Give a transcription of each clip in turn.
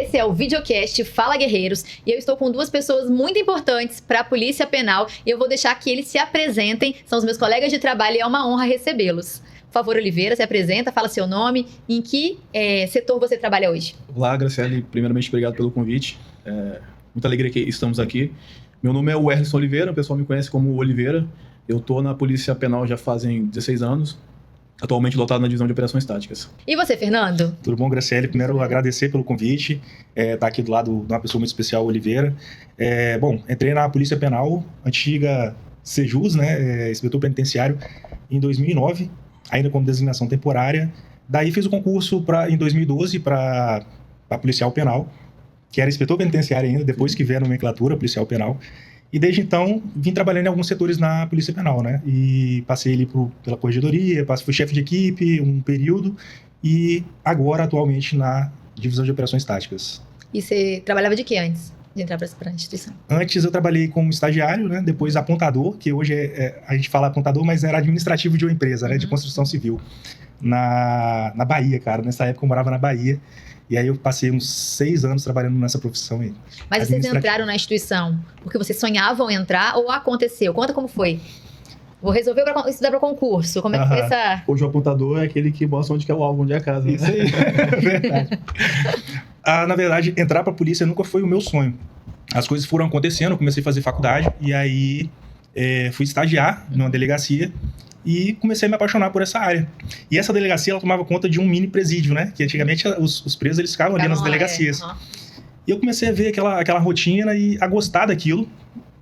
Esse é o videocast Fala Guerreiros e eu estou com duas pessoas muito importantes para a Polícia Penal e eu vou deixar que eles se apresentem, são os meus colegas de trabalho e é uma honra recebê-los. Por favor, Oliveira, se apresenta, fala seu nome e em que setor você trabalha hoje. Olá, Graciele, primeiramente obrigado pelo convite, muita alegria que estamos aqui. Meu nome é Werlison Oliveira, o pessoal me conhece como Oliveira, eu estou na Polícia Penal já fazem 16 anos. Atualmente lotado na divisão de operações táticas. E você, Fernando? Tudo bom, Graciele? Primeiro, agradecer pelo convite. Tá aqui do lado de uma pessoa muito especial, Oliveira. Bom, entrei na Polícia Penal, antiga Sejus, né? Inspetor penitenciário, em 2009, ainda como designação temporária. Daí fiz o concurso em 2012 para policial penal, que era inspetor penitenciário ainda, depois que veio a nomenclatura policial penal. E desde então, vim trabalhando em alguns setores na Polícia Penal, né? E passei ali pela corregedoria, fui chefe de equipe um período e agora, atualmente, na divisão de operações táticas. E você trabalhava de que antes de entrar para a instituição? Antes eu trabalhei como estagiário, né? Depois apontador, que hoje a gente fala apontador, mas era administrativo de uma empresa, né? De construção civil, na Bahia, cara. Nessa época eu morava na Bahia. E aí eu passei uns 6 anos trabalhando nessa profissão aí. Mas vocês entraram na instituição porque vocês sonhavam entrar ou aconteceu? Conta como foi. Vou resolver estudar para concurso. Como é que foi essa... Hoje o apontador é aquele que mostra onde é o alvo, onde é a casa. Isso aí, verdade. Na verdade, entrar para a polícia nunca foi o meu sonho. As coisas foram acontecendo, eu comecei a fazer faculdade e aí fui estagiar numa delegacia. E comecei a me apaixonar por essa área. E essa delegacia, ela tomava conta de um mini presídio, né? Que antigamente os presos, eles ficavam ali nas delegacias. E eu comecei a ver aquela rotina e a gostar daquilo.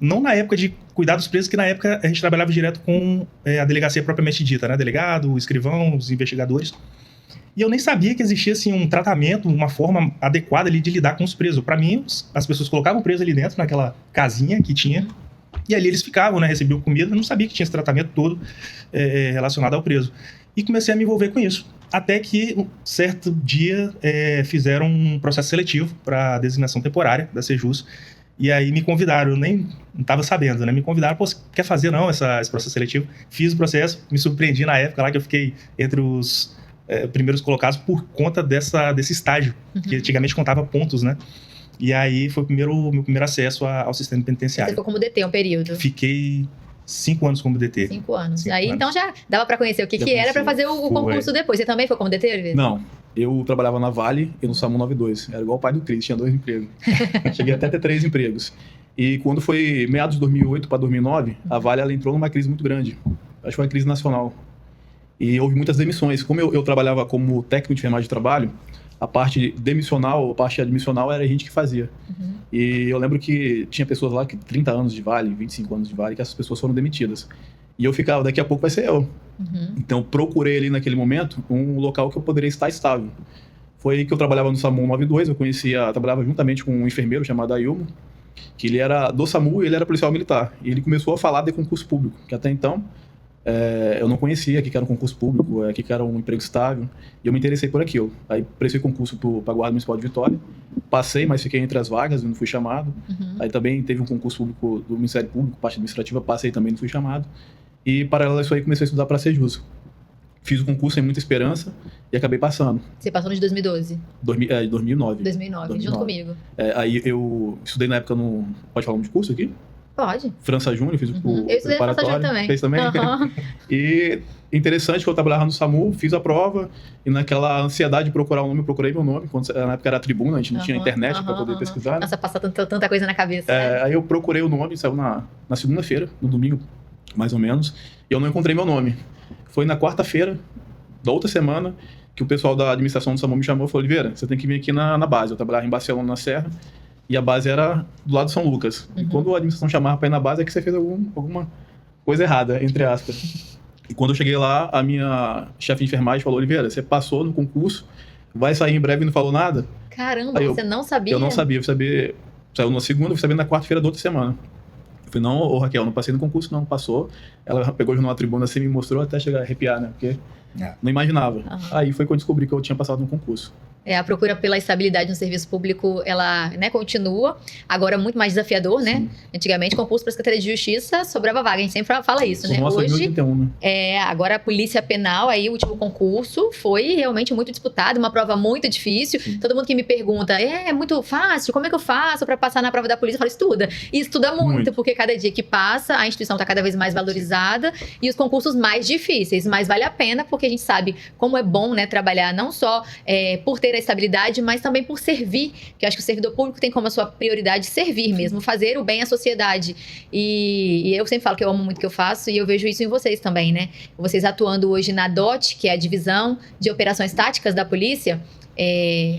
Não na época de cuidar dos presos, que na época a gente trabalhava direto com a delegacia propriamente dita, né? Delegado, o escrivão, os investigadores. E eu nem sabia que existia, assim, um tratamento, uma forma adequada ali de lidar com os presos. Para mim, as pessoas colocavam o preso ali dentro, naquela casinha que tinha. E ali eles ficavam, né? Recebiam comida, eu não sabia que tinha esse tratamento todo relacionado ao preso. E comecei a me envolver com isso. Até que, um certo dia, fizeram um processo seletivo para designação temporária da Sejus. E aí me convidaram, eu nem estava sabendo, né? Me convidaram, pô, você quer fazer não esse processo seletivo? Fiz o processo, me surpreendi na época lá que eu fiquei entre os primeiros colocados por conta desse estágio, que antigamente contava pontos, né? E aí foi meu primeiro acesso ao sistema penitenciário. Você ficou como DT um período? Fiquei 5 anos como DT. 5 anos. Aí então já dava pra conhecer o que era pra fazer o concurso depois. Você também foi como DT, Oliveira? Não, eu trabalhava na Vale e no SAMU 92. Era igual o pai do Cris, tinha 2 empregos. Cheguei até a ter 3 empregos. E quando foi meados de 2008 para 2009, a Vale ela entrou numa crise muito grande. Acho que foi uma crise nacional. E houve muitas demissões. Como eu trabalhava como técnico de enfermagem de trabalho, a parte demissional, a parte admissional era a gente que fazia. E eu lembro que tinha pessoas lá que 30 anos de Vale, 25 anos de Vale, que essas pessoas foram demitidas. E eu ficava, daqui a pouco vai ser eu. Então procurei ali naquele momento um local que eu poderia estar estável. Foi aí que eu trabalhava no SAMU 92, trabalhava juntamente com um enfermeiro chamado Ailmo, que ele era do SAMU e ele era policial militar. E ele começou a falar de concurso público, que até então eu não conhecia o que era um concurso público, o que era um emprego estável, e eu me interessei por aquilo. Aí prestei concurso para a Guarda Municipal de Vitória, passei, mas fiquei entre as vagas, não fui chamado. Aí também teve um concurso público do Ministério Público, parte administrativa, passei também, não fui chamado. E paralelo a isso aí, comecei a estudar para ser Sejus. Fiz o concurso sem muita esperança e acabei passando. Você passou no de 2012? 2009. 2009, junto comigo. Aí eu estudei na época no... Pode falar um de curso aqui? Pode. França Júnior, fiz o eu estudei França Júnior também. Fez também? E interessante que eu trabalhava no SAMU, fiz a prova e naquela ansiedade de procurar o nome, eu procurei meu nome. Na época era Tribuna, a gente não tinha internet para poder pesquisar. Né? Nossa, passar tanta coisa na cabeça. Né? Aí eu procurei o nome, saiu na segunda-feira, no domingo, mais ou menos, e eu não encontrei meu nome. Foi na quarta-feira da outra semana que o pessoal da administração do SAMU me chamou e falou: Oliveira, você tem que vir aqui na base. Eu trabalhava em Barcelona, na Serra. E a base era do lado de São Lucas. E quando a administração chamava para ir na base, é que você fez alguma coisa errada, entre aspas. E quando eu cheguei lá, a minha chefe de enfermagem falou: Oliveira, você passou no concurso, vai sair em breve e não falou nada? Caramba, você não sabia? Eu não sabia, saiu na segunda, eu fui saber na quarta-feira da outra semana. Eu falei: não, Raquel, não passei no concurso, não, passou. Ela pegou numa tribuna assim, me mostrou até chegar a arrepiar, né? Porque não imaginava. Aí foi quando eu descobri que eu tinha passado no concurso. A procura pela estabilidade no serviço público, ela, né, continua. Agora, muito mais desafiador, né? Sim. Antigamente, concurso para a Secretaria de Justiça sobrava vaga. A gente sempre fala isso, né? Nossa, Hoje, 2081, né? agora a Polícia Penal, aí o último concurso, foi realmente muito disputado, uma prova muito difícil. Sim. Todo mundo que me pergunta, é muito fácil, como é que eu faço para passar na prova da polícia? Eu falo, estuda. E estuda muito, porque cada dia que passa, a instituição está cada vez mais valorizada e os concursos mais difíceis. Mas vale a pena, porque a gente sabe como é bom, né, trabalhar não só por ter a estabilidade, mas também por servir, que eu acho que o servidor público tem como a sua prioridade servir mesmo, fazer o bem à sociedade. E eu sempre falo que eu amo muito o que eu faço e eu vejo isso em vocês também, né? Vocês atuando hoje na DOT, que é a Divisão de Operações Táticas da Polícia.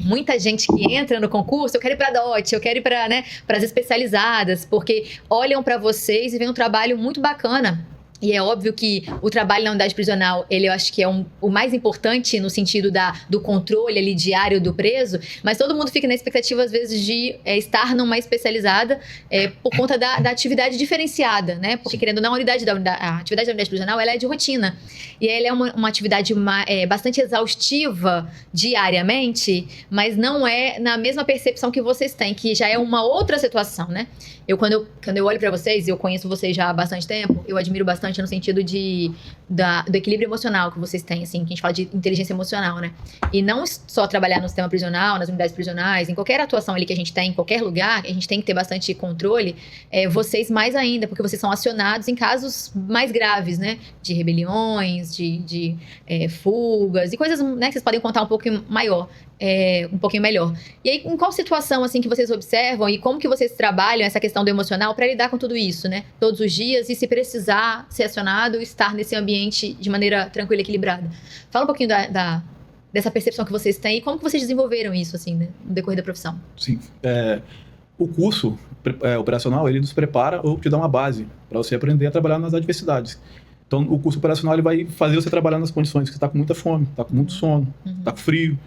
Muita gente que entra no concurso, eu quero ir para a DOT, eu quero ir para, né, as especializadas, porque olham para vocês e vem um trabalho muito bacana. E é óbvio que o trabalho na unidade prisional, eu acho que é o mais importante no sentido do controle ali diário do preso, mas todo mundo fica na expectativa, às vezes, de estar numa especializada por conta da atividade diferenciada, né? Porque, querendo ou não, a atividade da unidade prisional, ela é de rotina. E ela é uma atividade bastante exaustiva diariamente, mas não é na mesma percepção que vocês têm, que já é uma outra situação, né? Quando eu olho para vocês, eu conheço vocês já há bastante tempo, eu admiro bastante no sentido do equilíbrio emocional que vocês têm, assim, que a gente fala de inteligência emocional, né? E não só trabalhar no sistema prisional, nas unidades prisionais, em qualquer atuação ali que a gente tem, em qualquer lugar, a gente tem que ter bastante controle, vocês mais ainda, porque vocês são acionados em casos mais graves, né? De rebeliões, de fugas e coisas, né, que vocês podem contar um pouquinho melhor. E aí, em qual situação, assim, que vocês observam e como que vocês trabalham essa questão do emocional para lidar com tudo isso, né? Todos os dias, e se precisar ser acionado, estar nesse ambiente de maneira tranquila e equilibrada. Fala um pouquinho dessa percepção que vocês têm e como que vocês desenvolveram isso, assim, né, no decorrer da profissão. Sim. O curso operacional, ele nos prepara ou te dá uma base para você aprender a trabalhar nas adversidades. Então, o curso operacional, ele vai fazer você trabalhar nas condições que você está com muita fome, está com muito sono, está com frio,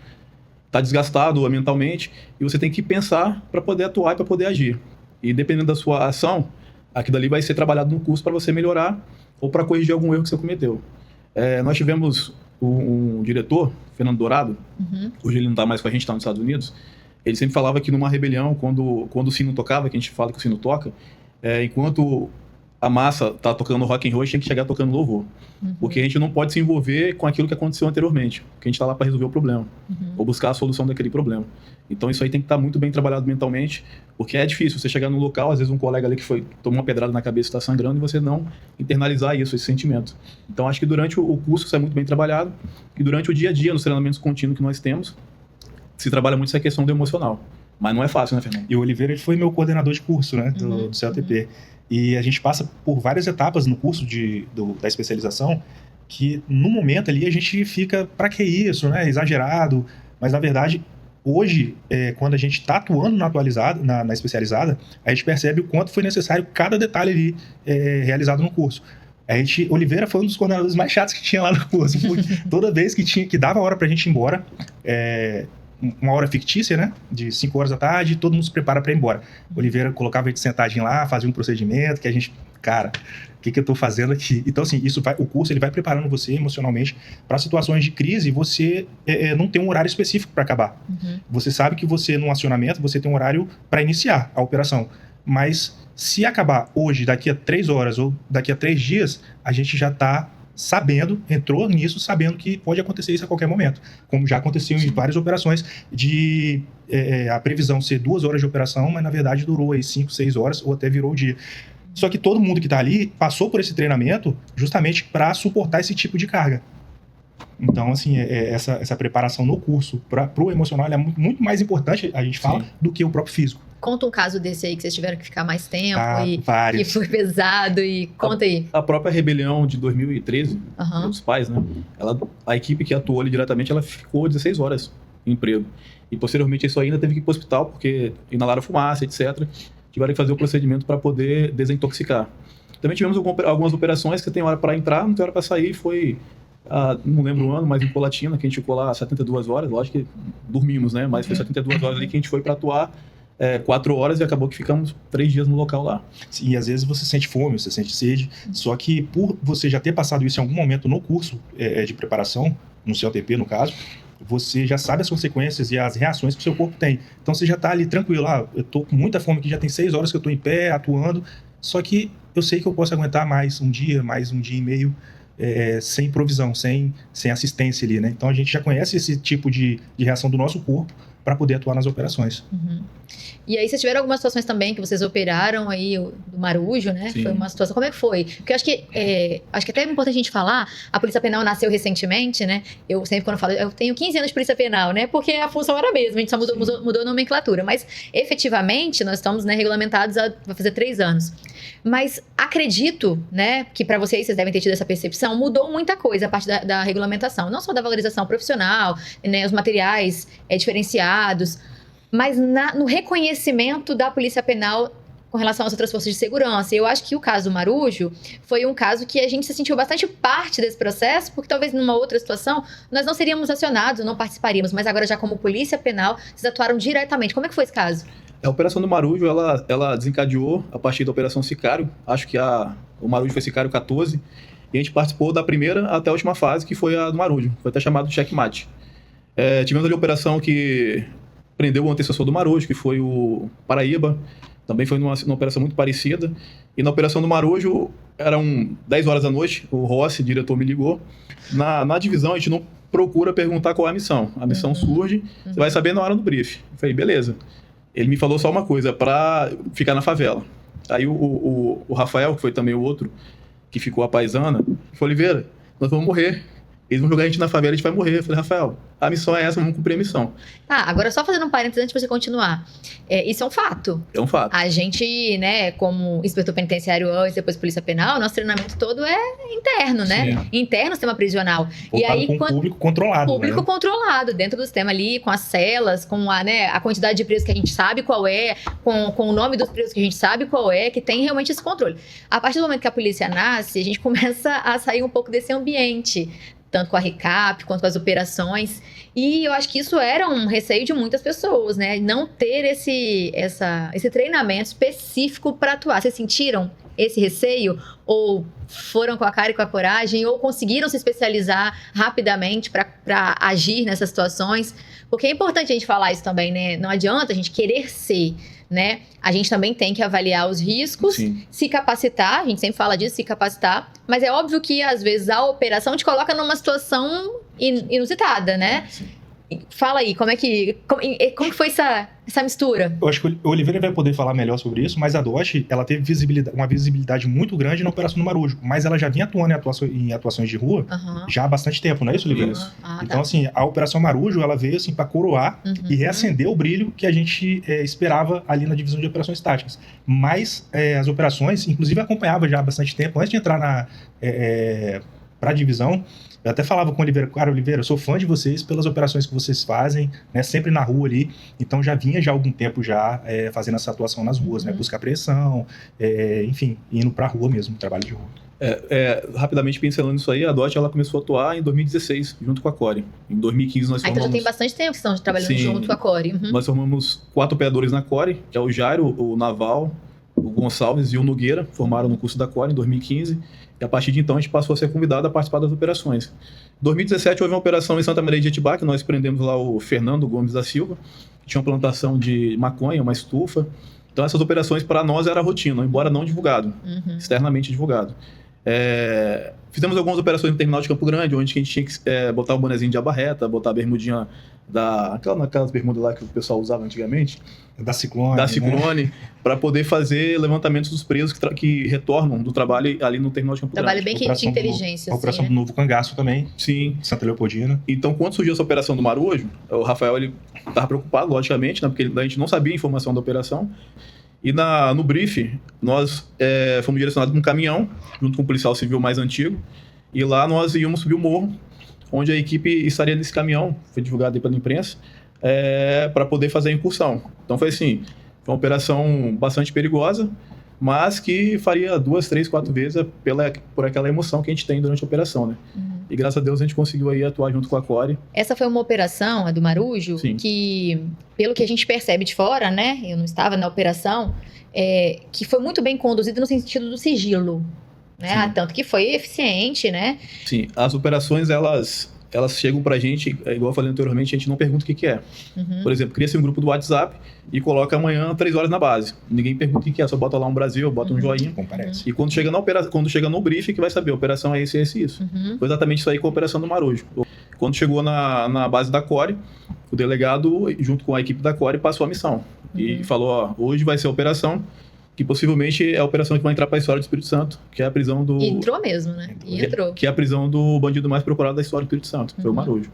está desgastado mentalmente, e você tem que pensar para poder atuar e para poder agir. E dependendo da sua ação, aquilo ali vai ser trabalhado no curso para você melhorar ou para corrigir algum erro que você cometeu. Nós tivemos um diretor, Fernando Dourado, hoje ele não está mais com a gente, está nos Estados Unidos. Ele sempre falava que numa rebelião, quando o sino tocava, que a gente fala que o sino toca, enquanto a massa está tocando rock and roll, a gente tem que chegar tocando louvor. Porque a gente não pode se envolver com aquilo que aconteceu anteriormente, porque a gente está lá para resolver o problema, ou buscar a solução daquele problema. Então isso aí tem que estar muito bem trabalhado mentalmente, porque é difícil você chegar num local, às vezes um colega ali que tomou uma pedrada na cabeça e está sangrando, e você não internalizar esse sentimento. Então acho que durante o curso isso é muito bem trabalhado, e durante o dia a dia, nos treinamentos contínuos que nós temos, se trabalha muito essa questão do emocional. Mas não é fácil, né, Fernando? E o Oliveira, ele foi meu coordenador de curso, né, do CLTP. E a gente passa por várias etapas no curso da especialização, que no momento ali a gente fica, para que isso, né? Exagerado. Mas na verdade, hoje, quando a gente está atuando na especializada, a gente percebe o quanto foi necessário cada detalhe ali realizado no curso. Oliveira foi um dos coordenadores mais chatos que tinha lá no curso, porque toda vez que dava hora pra gente ir embora, uma hora fictícia, né? De 5 horas da tarde, todo mundo se prepara para ir embora. Oliveira colocava a gente sentadinho lá, fazia um procedimento que a gente, cara, o que eu tô fazendo aqui? Então, assim, o curso ele vai preparando você emocionalmente para situações de crise e você não tem um horário específico para acabar. Você sabe que você, num acionamento, você tem um horário para iniciar a operação. Mas se acabar hoje, daqui a 3 horas ou daqui a 3 dias, a gente já está entrou nisso sabendo que pode acontecer isso a qualquer momento, como já aconteceu em várias operações de a previsão ser 2 horas de operação, mas na verdade durou aí 5, 6 horas ou até virou o dia. Só que todo mundo que está ali passou por esse treinamento justamente para suportar esse tipo de carga. Então, assim, essa preparação no curso para o emocional é muito mais importante, a gente fala, do que o próprio físico. Conta um caso desse aí que vocês tiveram que ficar mais tempo vários. E foi pesado, e conta aí. A própria rebelião de 2013, dos pais, né? A equipe que atuou ali diretamente, ela ficou 16 horas em emprego. E posteriormente isso ainda teve que ir para o hospital, porque inalaram fumaça, etc. Tiveram que fazer o procedimento para poder desintoxicar. Também tivemos algumas operações que tem hora para entrar, não tem hora para sair, foi... não lembro o ano, mas em Colatina, que a gente ficou lá 72 horas, lógico que dormimos, né? Mas foi 72 horas ali que a gente foi para atuar 4 horas e acabou que ficamos 3 dias no local lá. E às vezes você sente fome, você sente sede, só que por você já ter passado isso em algum momento no curso de preparação, no CLTP no caso, você já sabe as consequências e as reações que o seu corpo tem. Então você já está ali tranquilo, eu tô com muita fome, que já tem 6 horas que eu estou em pé, atuando, só que eu sei que eu posso aguentar mais um dia e meio, sem provisão, sem assistência ali, né? Então a gente já conhece esse tipo de reação do nosso corpo para poder atuar nas operações. Uhum. E aí, vocês tiveram algumas situações também que vocês operaram aí, do Marujo, né? Sim. Foi uma situação, como é que foi? Porque eu acho que até é importante a gente falar, a Polícia Penal nasceu recentemente, né? Eu sempre quando falo, eu tenho 15 anos de Polícia Penal, né? Porque a função era a mesma, a gente só mudou a nomenclatura. Mas, efetivamente, nós estamos, né, regulamentados vai fazer 3 anos. Mas acredito, né, que para vocês devem ter tido essa percepção, mudou muita coisa a parte da regulamentação. Não só da valorização profissional, né, os materiais diferenciados, mas no reconhecimento da Polícia Penal com relação às outras forças de segurança. E eu acho que o caso do Marujo foi um caso que a gente se sentiu bastante parte desse processo, porque talvez numa outra situação nós não seríamos acionados, não participaríamos, mas agora já como Polícia Penal, vocês atuaram diretamente. Como é que foi esse caso? A Operação do Marujo, ela desencadeou a partir da Operação Sicário. Acho que o Marujo foi Sicário 14. E a gente participou da primeira até a última fase, que foi a do Marujo. Foi até chamado de checkmate. Tivemos ali a operação que prendeu o antecessor do Marujo, que foi o Paraíba. Também foi numa operação muito parecida. E na Operação do Marujo, eram 10 horas da noite, o Rossi, diretor, me ligou. Na divisão, a gente não procura perguntar qual é a missão. A missão surge, você vai saber na hora do brief. Eu falei, beleza. Ele me falou só uma coisa, para ficar na favela. Aí o Rafael, que foi também o outro, que ficou a paisana, falou, Oliveira, nós vamos morrer. Eles vão jogar a gente na favela, a gente vai morrer. Eu falei, Rafael, a missão é essa, vamos cumprir a missão. Agora só fazendo um parênteses antes de você continuar. Isso é um fato. É um fato. A gente, né, como inspetor penitenciário antes, depois polícia penal, nosso treinamento todo é interno, né? Sim. Interno no sistema prisional. Voltado E aí, com público controlado. Público, né, controlado, dentro do sistema ali, com as celas, com a quantidade de presos que a gente sabe qual é, com o nome dos presos que a gente sabe qual é, que tem realmente esse controle. A partir do momento que a polícia nasce, a gente começa a sair um pouco desse ambiente, tanto com a RECAP, quanto com as operações. E eu acho que isso era um receio de muitas pessoas, né? Não ter esse treinamento específico para atuar. Vocês sentiram esse receio? Ou foram com a cara e com a coragem? Ou conseguiram se especializar rapidamente para agir nessas situações? Porque é importante a gente falar isso também, né? Não adianta a gente querer ser, né? A gente também tem que avaliar os riscos, Sim. se capacitar, a gente sempre fala disso, se capacitar, mas é óbvio que às vezes a operação te coloca numa situação inusitada, né? Sim. Fala aí, como que foi essa mistura? Eu acho que o Oliveira vai poder falar melhor sobre isso, mas a DOSH, ela teve uma visibilidade muito grande na Operação do Marujo, mas ela já vinha atuando em atuações de rua já há bastante tempo, não é isso, Oliveira? Então, assim, a Operação Marujo, ela veio assim para coroar e reacender o brilho que a gente esperava ali na divisão de operações táticas. Mas as operações, inclusive, acompanhava já há bastante tempo, antes de entrar para a divisão. Eu até falava com o Oliveira, cara, Oliveira, eu sou fã de vocês pelas operações que vocês fazem, né, sempre na rua ali, então já vinha já há algum tempo já fazendo essa atuação nas ruas, né, buscar apreensão, enfim, indo pra rua mesmo, trabalho de rua. Rapidamente pincelando isso aí, a DOT ela começou a atuar em 2016, junto com a CORE. Em 2015 nós formamos... Então já tem bastante tempo que estão trabalhando junto com a CORE. Nós formamos 4 operadores na CORE, que é o Jairo, o Naval, o Gonçalves e o Nogueira, formaram no curso da CORE em 2015, e a partir de então a gente passou a ser convidado a participar das operações. Em 2017 houve uma operação em Santa Maria de Jetibá, que nós prendemos lá o Fernando Gomes da Silva, que tinha uma plantação de maconha, uma estufa. Então essas operações para nós era rotina, embora não divulgado, externamente divulgado. Fizemos algumas operações no terminal de Campo Grande, onde a gente tinha que botar o bonezinho de aba reta, botar a bermudinha aquelas bermudas lá que o pessoal usava antigamente. Da Ciclone. Da Ciclone, né? Para poder fazer levantamentos dos presos que retornam do trabalho ali no terminal de Campo Trabalho Grande. Bem de inteligência. A operação do Novo Cangaço também. Sim. Santa Leopoldina. Então, quando surgiu essa operação do Marujo, o Rafael estava preocupado, logicamente, né, porque a gente não sabia a informação da operação. E no brief, nós fomos direcionados num caminhão, junto com um policial civil mais antigo, e lá nós íamos subir o morro, onde a equipe estaria nesse caminhão, foi divulgado aí pela imprensa, para poder fazer a incursão. Então foi assim, foi uma operação bastante perigosa, mas que faria 2, 3, 4 vezes por aquela emoção que a gente tem durante a operação, né? E graças a Deus a gente conseguiu aí atuar junto com a CORE. Essa foi uma operação, a do Marujo, Sim. Que, pelo que a gente percebe de fora, né? Eu não estava na operação, que foi muito bem conduzida no sentido do sigilo, né? Tanto que foi eficiente, né? Sim, as operações, elas elas chegam pra gente, igual eu falei anteriormente, a gente não pergunta o que é. Por exemplo, cria-se um grupo do WhatsApp e coloca amanhã 3 horas na base. Ninguém pergunta o que é, só bota lá um Brasil, bota um joinha. Comparece. E quando chega no briefing, que vai saber, a operação é isso, isso e isso. Foi exatamente isso aí com a operação do Marujo. Quando chegou na base da Core, o delegado, junto com a equipe da Core, passou a missão. E falou, ó, hoje vai ser a operação, que possivelmente é a operação que vai entrar para a história do Espírito Santo, que é a prisão do... E entrou mesmo, né? E entrou. Que é a prisão do bandido mais procurado da história do Espírito Santo, foi o Marujo.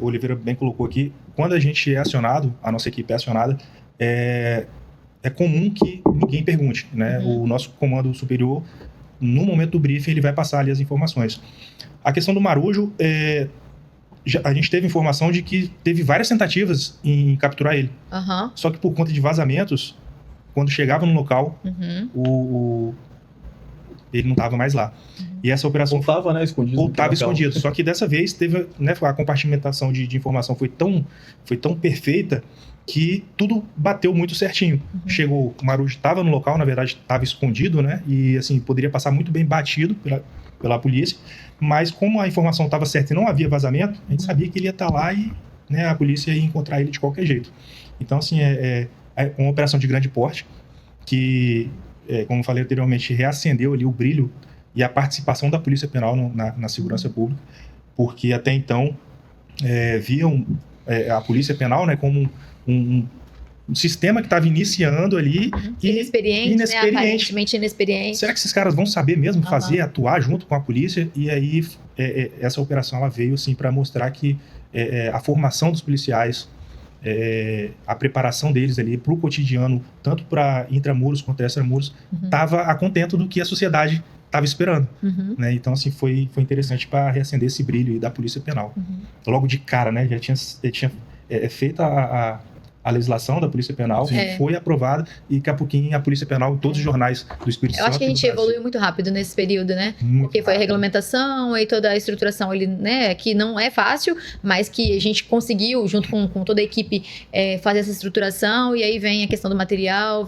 O Oliveira bem colocou aqui, quando a gente é acionado, a nossa equipe é acionada, é comum que ninguém pergunte, né? O nosso comando superior, no momento do briefing, ele vai passar ali as informações. A questão do Marujo, a gente teve informação de que teve várias tentativas em capturar ele. Só que por conta de vazamentos, quando chegava no local, ele não estava mais lá. E essa operação... Ou estava, né, escondido. Ou estava escondido. Só que dessa vez teve, né, a compartimentação de informação foi tão perfeita que tudo bateu muito certinho. Chegou, o Marujo estava no local, na verdade estava escondido, né? E assim, poderia passar muito bem batido pela polícia, mas como a informação estava certa e não havia vazamento, a gente sabia que ele ia estar lá e, né, a polícia ia encontrar ele de qualquer jeito. Então, assim, é uma operação de grande porte que, como eu falei anteriormente, reacendeu ali o brilho e a participação da Polícia Penal na segurança pública, porque até então viam a Polícia Penal, né, como um sistema que estava iniciando ali. Inexperiente, né? Aparentemente inexperiente. Será que esses caras vão saber mesmo fazer, atuar junto com a polícia? E aí essa operação ela veio assim, para mostrar que a formação dos policiais, a preparação deles ali para o cotidiano, tanto para intramuros quanto extramuros, estava a contento do que a sociedade estava esperando. Né? Então, assim, foi interessante para reacender esse brilho aí da Polícia Penal. Logo de cara, né? Já tinha feito a legislação da Polícia Penal, foi aprovada, e daqui a pouquinho a Polícia Penal em todos os jornais do Espírito Santo. Eu acho que a gente evoluiu muito rápido nesse período, né? Porque foi a regulamentação e toda a estruturação ali, né? Que não é fácil, mas que a gente conseguiu, junto com toda a equipe, fazer essa estruturação, e aí vem a questão do material,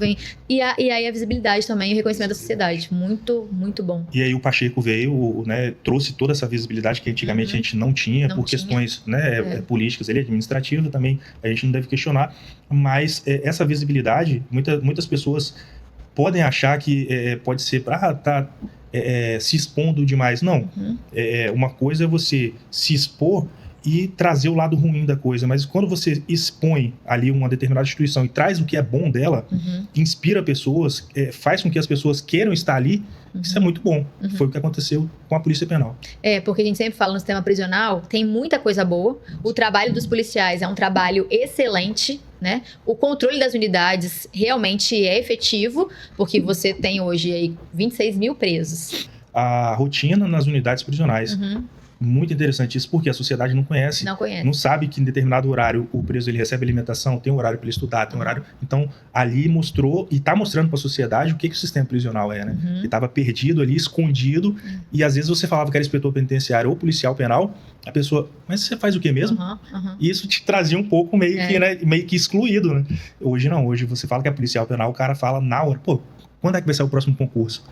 e aí a visibilidade também, o reconhecimento da sociedade. Muito, muito bom. E aí o Pacheco veio, né? Trouxe toda essa visibilidade que antigamente a gente não tinha, por questões, né, políticas, administrativas também, a gente não deve questionar. Mas essa visibilidade, muitas pessoas podem achar que pode ser para estar se expondo demais. Não. Uma coisa é você se expor e trazer o lado ruim da coisa, mas quando você expõe ali uma determinada instituição e traz o que é bom dela, inspira pessoas, faz com que as pessoas queiram estar ali, isso é muito bom. Foi o que aconteceu com a Polícia Penal. Porque a gente sempre fala no sistema prisional, tem muita coisa boa, o trabalho dos policiais é um trabalho excelente, né? O controle das unidades realmente é efetivo, porque você tem hoje aí 26 mil presos. A rotina nas unidades prisionais. Muito interessante isso, porque a sociedade não conhece. Não sabe que em determinado horário o preso ele recebe alimentação, tem um horário para ele estudar, tem um horário... Então, ali mostrou e está mostrando para a sociedade o que o sistema prisional é, né? Ele estava perdido ali, escondido, e às vezes você falava que era inspetor penitenciário ou policial penal, a pessoa, mas você faz o quê mesmo? E isso te trazia um pouco meio que excluído, né? Hoje não, hoje você fala que é policial penal, o cara fala na hora, pô, quando é que vai ser o próximo concurso?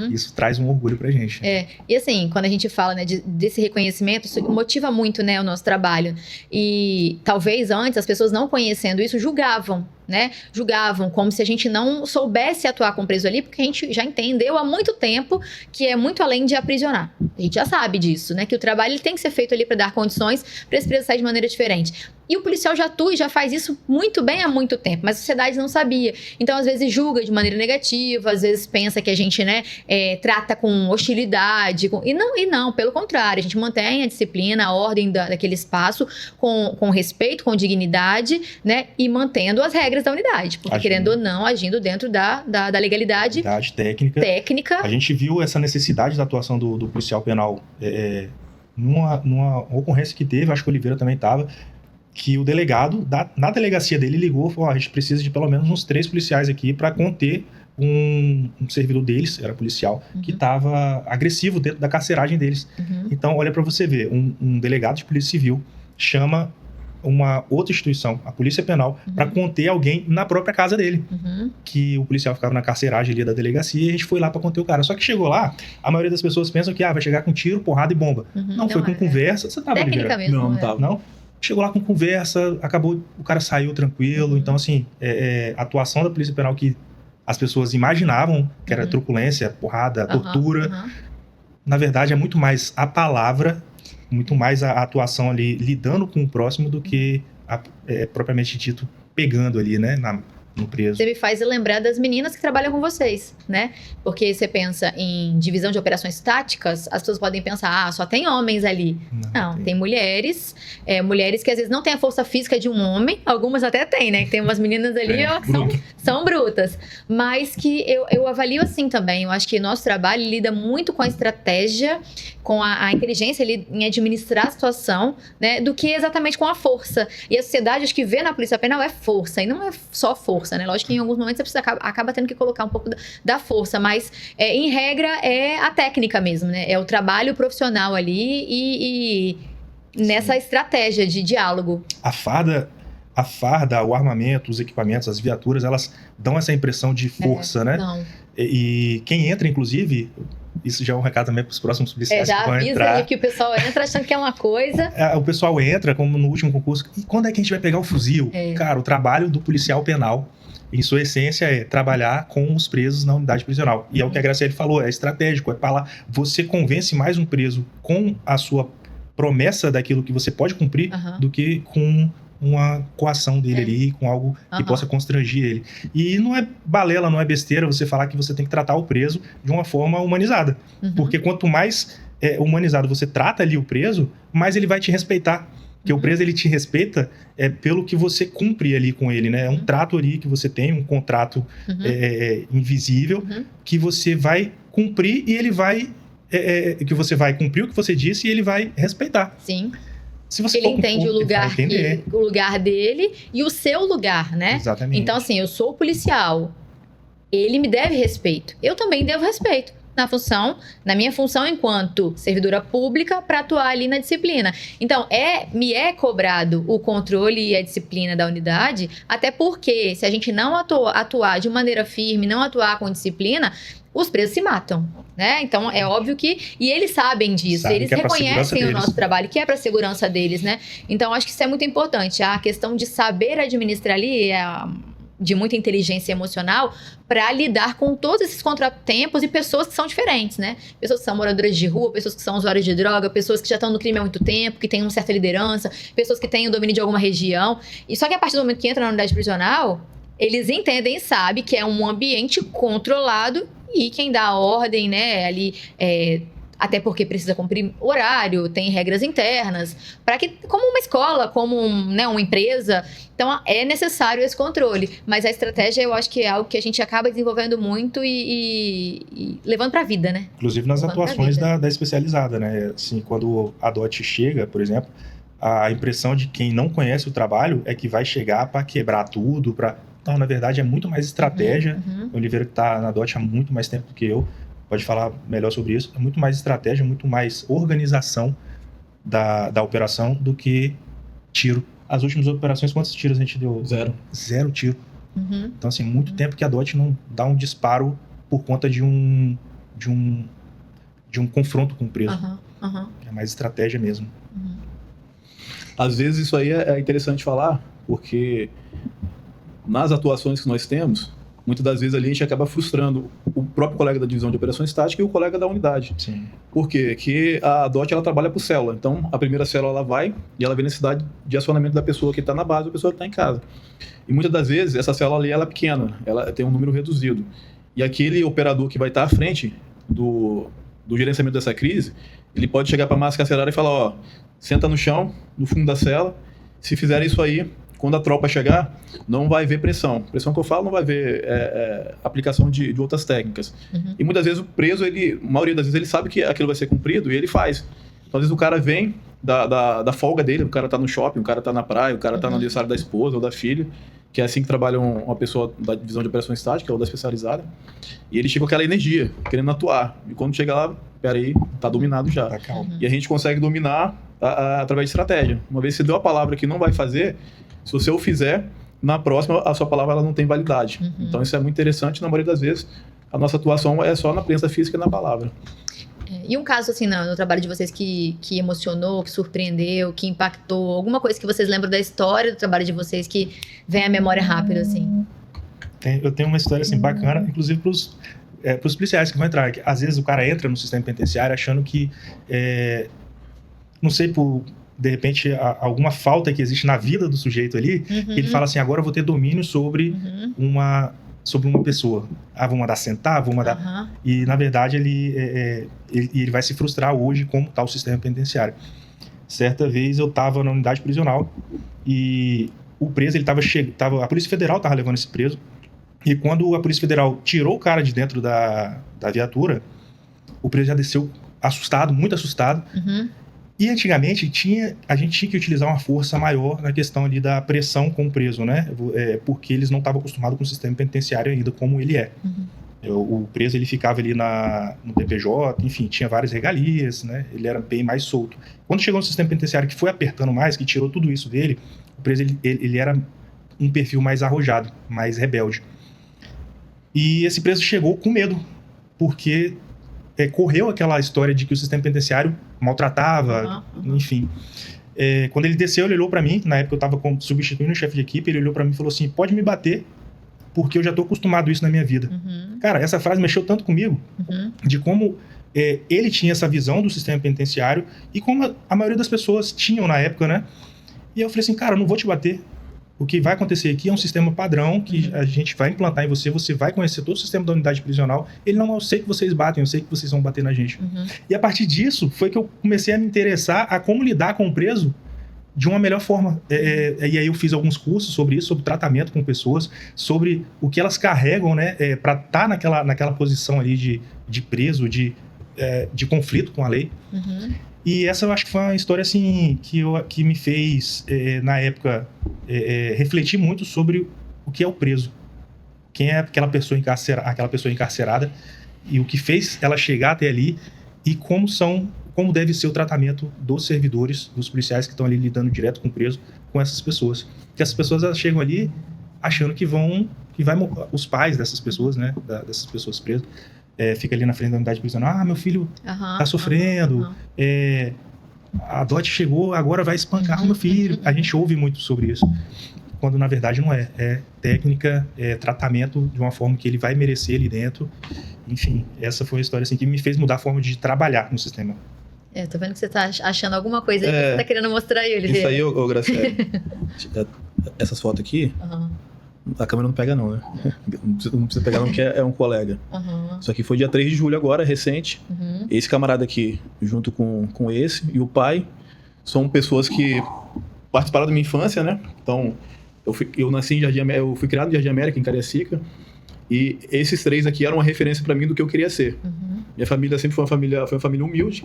Isso traz um orgulho pra gente. E assim, quando a gente fala, né, desse reconhecimento, isso motiva muito, né, o nosso trabalho. E talvez antes, as pessoas não conhecendo isso, julgavam, né? Julgavam como se a gente não soubesse atuar com o preso ali, porque a gente já entendeu há muito tempo que é muito além de aprisionar. A gente já sabe disso, né? Que o trabalho ele tem que ser feito ali para dar condições para esse preso sair de maneira diferente. E o policial já atua e já faz isso muito bem há muito tempo, mas a sociedade não sabia. Então, às vezes, julga de maneira negativa, às vezes pensa que a gente, né, trata com hostilidade. E não, pelo contrário, a gente mantém a disciplina, a ordem daquele espaço com respeito, com dignidade, né, e mantendo as regras da unidade, porque querendo ou não, agindo dentro da legalidade técnica. A gente viu essa necessidade da atuação do policial penal numa ocorrência que teve, acho que o Oliveira também estava, que o delegado, na delegacia dele, ligou e falou, a gente precisa de pelo menos uns 3 policiais aqui para conter um servidor deles, era policial, que estava agressivo dentro da carceragem deles. Então, olha para você ver, um delegado de polícia civil chama uma outra instituição, a Polícia Penal, para conter alguém na própria casa dele. Que o policial ficava na carceragem ali da delegacia e a gente foi lá para conter o cara. Só que chegou lá, a maioria das pessoas pensam que vai chegar com tiro, porrada e bomba. Não, foi com conversa. Você tava, técnica Oliveira? mesmo. Não tava. Não? Chegou lá com conversa, acabou, o cara saiu tranquilo. Então, assim, a atuação da Polícia Penal que as pessoas imaginavam que era truculência, porrada, tortura, na verdade é muito mais a palavra, muito mais a atuação ali lidando com o próximo do que propriamente dito pegando ali, né, no preso. Você me faz lembrar das meninas que trabalham com vocês, né? Porque você pensa em divisão de operações táticas, as pessoas podem pensar, só tem homens ali. Não, tem mulheres, mulheres que às vezes não têm a força física de um homem, algumas até têm, né? Que tem umas meninas ali que são brutas, mas que eu avalio assim também. Eu acho que nosso trabalho lida muito com a estratégia, com a inteligência ali em administrar a situação, né? Do que exatamente com a força. E a sociedade, acho que vê na Polícia Penal é força, e não é só força, né? Lógico que em alguns momentos você acaba tendo que colocar um pouco da força, mas em regra é a técnica mesmo, né? É o trabalho profissional ali e nessa estratégia de diálogo. A farda, o armamento, os equipamentos, as viaturas, elas dão essa impressão de força, né? Não. E quem entra, inclusive, isso já é um recado também para os próximos policiais que vão entrar. Já avisa aí que o pessoal entra achando que é uma coisa. O pessoal entra, como no último concurso, e quando é que a gente vai pegar o fuzil? Cara, o trabalho do policial penal, em sua essência, é trabalhar com os presos na unidade prisional. E é o que a Graciele falou, é estratégico, é para lá. Você convence mais um preso com a sua promessa daquilo que você pode cumprir do que com uma coação dele ali, com algo que possa constranger ele. E não é balela, não é besteira você falar que você tem que tratar o preso de uma forma humanizada. Porque quanto mais humanizado você trata ali o preso, mais ele vai te respeitar. Porque o preso, ele te respeita pelo que você cumpre ali com ele, né? É um trato ali que você tem, um contrato invisível, que você vai cumprir e ele vai... que você vai cumprir o que você disse e ele vai respeitar. Sim. Se você ele entende o lugar dele e o seu lugar, né? Exatamente. Então, assim, eu sou policial. Ele me deve respeito. Eu também devo respeito. Na minha função enquanto servidora pública para atuar ali na disciplina. Então, me é cobrado o controle e a disciplina da unidade, até porque se a gente não atuar de maneira firme, não atuar com disciplina, os presos se matam, né? Então, é óbvio que... E eles sabem disso, eles reconhecem o nosso trabalho, que é para a segurança deles, né? Então, acho que isso é muito importante. A questão de saber administrar ali de muita inteligência emocional para lidar com todos esses contratempos e pessoas que são diferentes, né? Pessoas que são moradoras de rua, pessoas que são usuários de droga, pessoas que já estão no crime há muito tempo, que têm uma certa liderança, pessoas que têm o domínio de alguma região. E só que a partir do momento que entra na unidade prisional, eles entendem e sabem que é um ambiente controlado e quem dá a ordem, né, ali... até porque precisa cumprir horário, tem regras internas, para que, como uma escola, como uma empresa, então é necessário esse controle. Mas a estratégia eu acho que é algo que a gente acaba desenvolvendo muito e levando para a vida, né? Inclusive nas atuações da especializada, né? Assim, quando a DOT chega, por exemplo, a impressão de quem não conhece o trabalho é que vai chegar para quebrar tudo, Então, na verdade, é muito mais estratégia. O Oliveira, que está na DOT há muito mais tempo do que eu, pode falar melhor sobre isso. É muito mais estratégia, muito mais organização da operação do que tiro. As últimas operações, quantos tiros a gente deu? 0. 0 tiro. Então, assim, muito tempo que a DOT não dá um disparo por conta de um confronto com o preso. É mais estratégia mesmo. Às vezes isso aí é interessante falar, porque nas atuações que nós temos, muitas das vezes ali a gente acaba frustrando o próprio colega da divisão de operações táticas e o colega da unidade. Sim. Por quê? Que a DOT ela trabalha por célula. Então, a primeira célula ela vai e ela vê necessidade de acionamento da pessoa que está na base ou da pessoa que está em casa. E muitas das vezes, essa célula ali ela é pequena, ela tem um número reduzido. E aquele operador que vai estar à frente do gerenciamento dessa crise, ele pode chegar para a massa carcerária e falar, senta no chão, no fundo da cela, se fizer isso aí, quando a tropa chegar, não vai haver pressão. Pressão que eu falo, não vai haver aplicação de outras técnicas. E muitas vezes o preso, a maioria das vezes, ele sabe que aquilo vai ser cumprido e ele faz. Então, às vezes o cara vem da folga dele, o cara tá no shopping, o cara tá na praia, o cara tá no aniversário da esposa ou da filha, que é assim que trabalha uma pessoa da divisão de operação estática, ou da especializada, e ele chega com aquela energia, querendo atuar. E quando chega lá, peraí, tá dominado já. Tá calmo. E a gente consegue dominar através de estratégia. Uma vez que você deu a palavra que não vai fazer, se você o fizer, na próxima, a sua palavra ela não tem validade. Então isso é muito interessante. Na maioria das vezes, a nossa atuação é só na presença física e na palavra. E um caso, assim, no trabalho de vocês que emocionou, que surpreendeu, que impactou, alguma coisa que vocês lembram da história do trabalho de vocês que vem à memória rápido, assim? Eu tenho uma história, assim, bacana, inclusive pros policiais que vão entrar. Que, às vezes o cara entra no sistema penitenciário achando que, não sei, de repente, alguma falta que existe na vida do sujeito ali, que ele fala assim, agora eu vou ter domínio sobre uma pessoa. Vou mandar sentar, vou mandar... E, na verdade, ele vai se frustrar hoje como está o sistema penitenciário. Certa vez, eu estava na unidade prisional e o preso, ele a Polícia Federal estava levando esse preso, e quando a Polícia Federal tirou o cara de dentro da viatura, o preso já desceu assustado, muito assustado. E antigamente a gente tinha que utilizar uma força maior na questão ali da pressão com o preso, né? Porque eles não estavam acostumados com o sistema penitenciário ainda como ele é. O preso, ele ficava ali no DPJ, enfim, tinha várias regalias, né? Ele era bem mais solto. Quando chegou no sistema penitenciário que foi apertando mais, que tirou tudo isso dele, o preso ele era um perfil mais arrojado, mais rebelde. E esse preso chegou com medo, porque correu aquela história de que o sistema penitenciário maltratava, enfim. Quando ele desceu, ele olhou para mim, na época eu estava substituindo o chefe de equipe, ele olhou para mim e falou assim, pode me bater, porque eu já estou acostumado a isso na minha vida. Cara, essa frase mexeu tanto comigo, de como ele tinha essa visão do sistema penitenciário e como a maioria das pessoas tinham na época, né? E eu falei assim, cara, eu não vou te bater. O que vai acontecer aqui é um sistema padrão que a gente vai implantar em você, você vai conhecer todo o sistema da unidade prisional. Eu sei que vocês batem, eu sei que vocês vão bater na gente. E a partir disso, foi que eu comecei a me interessar a como lidar com o preso de uma melhor forma. E aí eu fiz alguns cursos sobre isso, sobre tratamento com pessoas, sobre o que elas carregam, né, para estar naquela posição ali de preso, de conflito com a lei. E essa eu acho que foi uma história assim, que me fez, na época, refletir muito sobre o que é o preso. Quem é aquela pessoa encarcerada e o que fez ela chegar até ali e como deve ser o tratamento dos servidores, dos policiais que estão ali lidando direto com o preso, com essas pessoas. Porque essas pessoas elas chegam ali achando que os pais dessas pessoas, né, dessas pessoas presas, fica ali na frente da unidade prisional, meu filho tá sofrendo, a DOT chegou, agora vai espancar o meu filho. A gente ouve muito sobre isso, quando na verdade não é. É técnica, tratamento de uma forma que ele vai merecer ali dentro. Enfim, essa foi a história assim, que me fez mudar a forma de trabalhar no sistema. Tô vendo que você tá achando alguma coisa aí que você tá querendo mostrar aí, Oliveira. Isso aí, ô Graciele, essas fotos aqui, a câmera não pega não, né? Não precisa pegar não, porque é um colega. Isso aqui foi dia 3 de julho agora, recente. Esse camarada aqui, junto com esse e o pai, são pessoas que participaram da minha infância, né? Então, eu nasci em Jardim América, eu fui criado em Jardim América, em Cariacica, e esses três aqui eram uma referência para mim do que eu queria ser. Minha família sempre foi uma família humilde,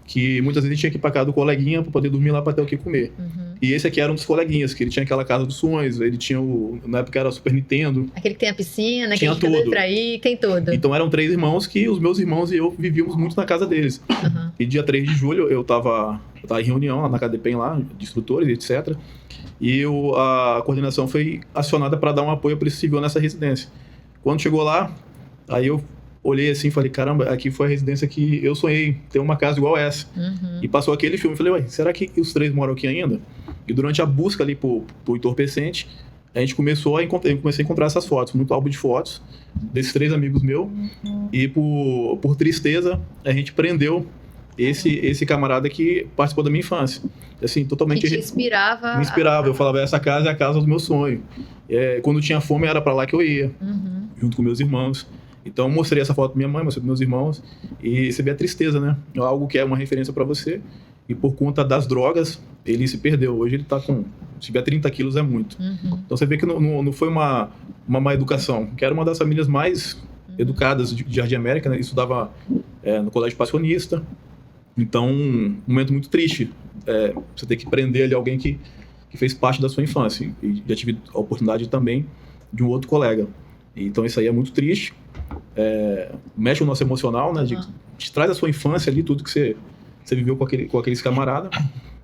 que muitas vezes tinha que ir para casa do coleguinha para poder dormir lá para ter o que comer. E esse aqui era um dos coleguinhas, que ele tinha aquela casa dos sonhos, ele tinha na época era o Super Nintendo. Aquele que tem a piscina, tinha aquele que fica pra ir, tem tudo. Então eram 3 irmãos que os meus irmãos e eu vivíamos muito na casa deles. E dia 3 de julho eu tava em reunião lá na KDPEN lá, de instrutores, etc. E a coordenação foi acionada para dar um apoio à Polícia Civil nessa residência. Quando chegou lá, aí eu olhei assim e falei, caramba, aqui foi a residência que eu sonhei ter uma casa igual essa. E passou aquele filme, falei, ué, será que os 3 moram aqui ainda? E durante a busca ali pro entorpecente, a gente comecei a encontrar essas fotos, muito álbum de fotos desses 3 amigos meus. E por tristeza, a gente prendeu esse camarada que participou da minha infância. Assim, totalmente... Que te inspirava. Me inspirava, eu falava, essa casa é a casa do meu sonho. Quando tinha fome, era pra lá que eu ia, junto com meus irmãos. Então, eu mostrei essa foto pra minha mãe, mostrei pros meus irmãos, e você vê a tristeza, né? Algo que é uma referência pra você, e por conta das drogas, ele se perdeu. Hoje ele tá com... Se tiver 30 quilos, é muito. Então, você vê que não foi uma má educação, que era uma das famílias mais educadas de Jardim América, né? Estudava no colégio passionista. Então, um momento muito triste. Você ter que prender ali alguém que que fez parte da sua infância. E já tive a oportunidade também de um outro colega. Então isso aí é muito triste. Mexe com o nosso emocional, né? Te traz a sua infância ali, tudo que você viveu com aqueles camaradas.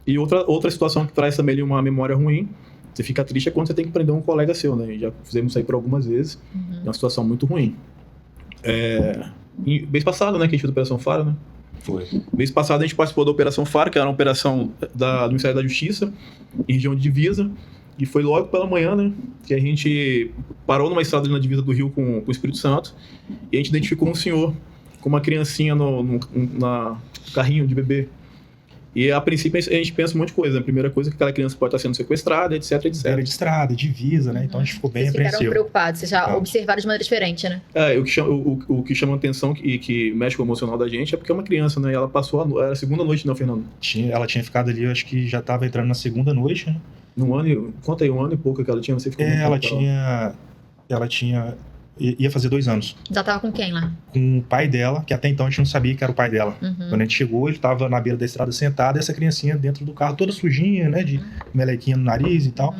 E outra situação que traz também ali uma memória ruim, você fica triste, é quando você tem que prender um colega seu, né? Já fizemos isso aí por algumas vezes. É uma situação muito ruim. Mês passado, né, que a gente fez a Operação Faro, né? Foi. Mês passado a gente participou da Operação Faro, que era uma operação do Ministério da Justiça, em região de divisa. E foi logo pela manhã, né, que a gente parou numa estrada ali na divisa do Rio com o Espírito Santo. E a gente identificou um senhor com uma criancinha no carrinho de bebê. E a princípio a gente pensa um monte de coisa. A primeira coisa é que aquela criança pode estar sendo sequestrada, etc, etc. Era de estrada, divisa, né? Então a gente ficou bem apreensivo. Vocês ficaram preocupados, vocês já observaram de maneira diferente, né? O que chama a atenção e que mexe com o emocional da gente é porque é uma criança, né? E ela passou era a segunda noite, não, Fernando? Ela tinha ficado ali, eu acho que já estava entrando na segunda noite, né? Conta aí, 1 ano e pouco que ela tinha, você ficou ela ia fazer 2 anos. Já tava com quem lá? Com o pai dela, que até então a gente não sabia que era o pai dela. Quando a gente chegou, ele estava na beira da estrada sentado, e essa criancinha dentro do carro, toda sujinha, né? De melequinha no nariz e tal.